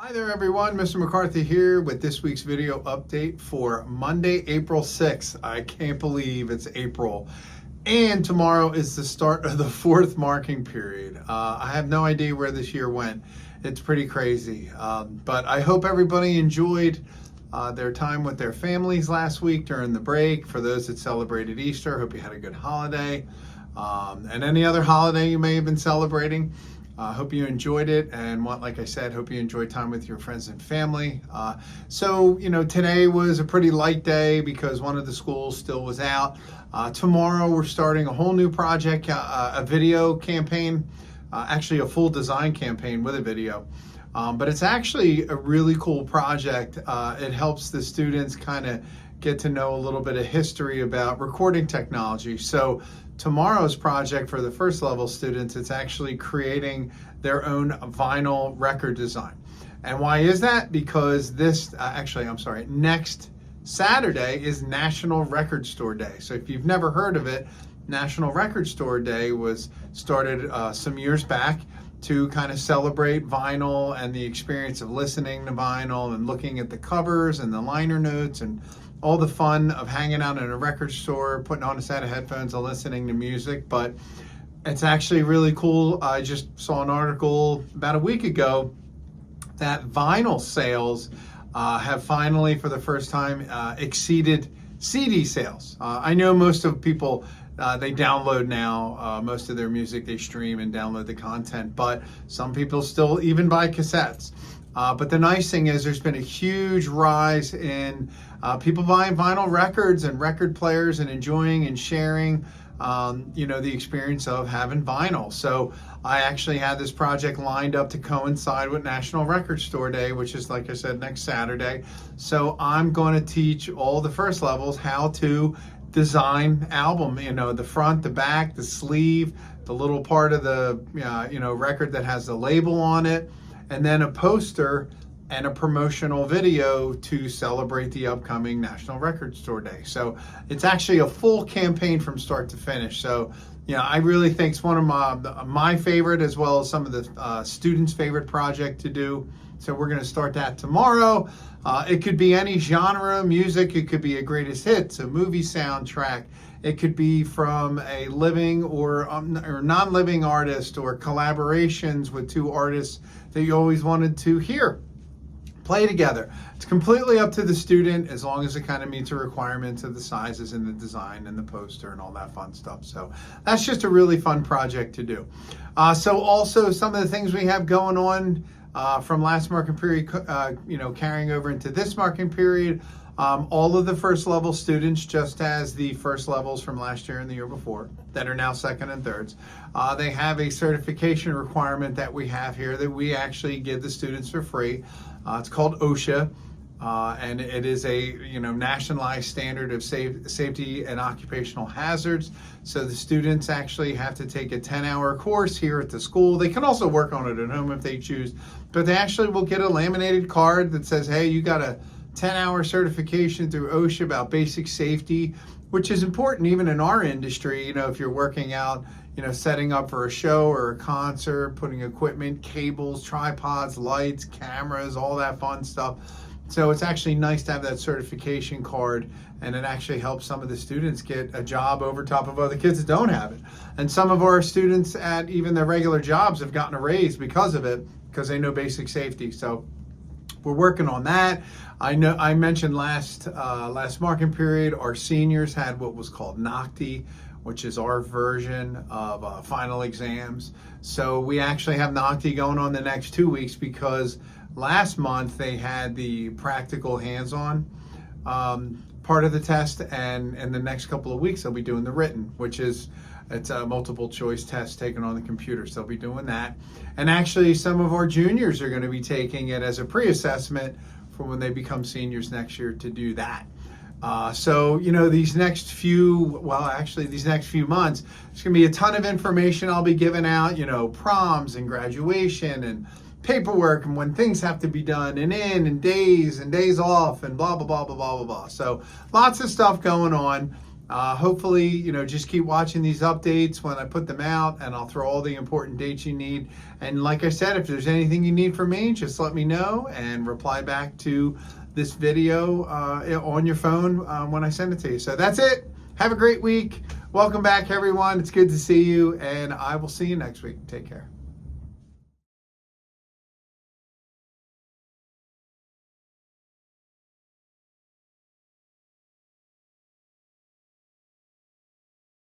Hi there everyone, Mr. McCarthy here with this week's video update for Monday, April 6th. I can't believe it's April. And tomorrow is the start of the fourth marking period. I have no idea where this year went. It's pretty crazy. But I hope everybody enjoyed their time with their families last week during the break. For those that celebrated Easter, I hope you had a good holiday. And any other holiday you may have been celebrating. Hope you enjoyed it, and like I said, hope you enjoyed time with your friends and family. Today was a pretty light day because one of the schools still was out. Tomorrow we're starting a whole new project, a video campaign, actually a full design campaign with a video. But it's actually a really cool project. It helps the students kind of get to know a little bit of history about recording technology. So tomorrow's project for the first level students, it's actually creating their own vinyl record design. And why is that? Because next Saturday is National Record Store Day. So if you've never heard of it, National Record Store Day was started some years back to kind of celebrate vinyl and the experience of listening to vinyl and looking at the covers and the liner notes and all the fun of hanging out in a record store, putting on a set of headphones and listening to music. But it's actually really cool. I just saw an article about a week ago that vinyl sales have finally, for the first time, exceeded CD sales. I know most of people, they download now, most of their music they stream and download the content, but some people still even buy cassettes. But the nice thing is there's been a huge rise in people buying vinyl records and record players and enjoying and sharing the experience of having vinyl. So I actually had this project lined up to coincide with National Record Store Day, which is, like I said, next Saturday. So I'm going to teach all the first levels how to design album, the front, the back, the sleeve, the little part of the record that has the label on it, and then a poster and a promotional video to celebrate the upcoming National Record Store Day. So it's actually a full campaign from start to finish. So, I really think it's one of my favorite, as well as some of the students' favorite project to do. So we're going to start that tomorrow. It could be any genre of music. It could be a greatest hits, a movie soundtrack. It could be from a living or non-living artist, or collaborations with two artists that you always wanted to hear play together. It's completely up to the student, as long as it kind of meets the requirements of the sizes and the design and the poster and all that fun stuff. So that's just a really fun project to do. So also some of the things we have going on from last marking period, carrying over into this marking period. All of the first level students, just as the first levels from last year and the year before, that are now second and thirds, they have a certification requirement that we have here that we actually give the students for free. It's called OSHA, and it is a nationalized standard of safety and occupational hazards. So the students actually have to take a 10-hour course here at the school. They can also work on it at home if they choose, but they actually will get a laminated card that says, hey, you got a 10-hour certification through OSHA about basic safety, which is important even in our industry. If you're working out, setting up for a show or a concert, putting equipment, cables, tripods, lights, cameras, all that fun stuff. So it's actually nice to have that certification card, and it actually helps some of the students get a job over top of other kids that don't have it. And some of our students at even their regular jobs have gotten a raise because of it, because they know basic safety. So we're working on that. I know I mentioned last marking period, our seniors had what was called NOCTI, which is our version of final exams. So we actually have NOCTI going on the next 2 weeks, because last month they had the practical hands-on part of the test, and in the next couple of weeks they'll be doing the written, it's a multiple choice test taken on the computer. So they'll be doing that. And actually some of our juniors are going to be taking it as a pre-assessment for when they become seniors next year to do that. So these next few months, there's going to be a ton of information I'll be giving out, proms and graduation and paperwork and when things have to be done and days off and blah, blah, blah, blah, blah, blah, blah. So lots of stuff going on. Hopefully, just keep watching these updates when I put them out, and I'll throw all the important dates you need. And like I said, if there's anything you need from me, just let me know and reply back to this video on your phone when I send it to you. So that's it. Have a great week. Welcome back, everyone. It's good to see you, and I will see you next week. Take care.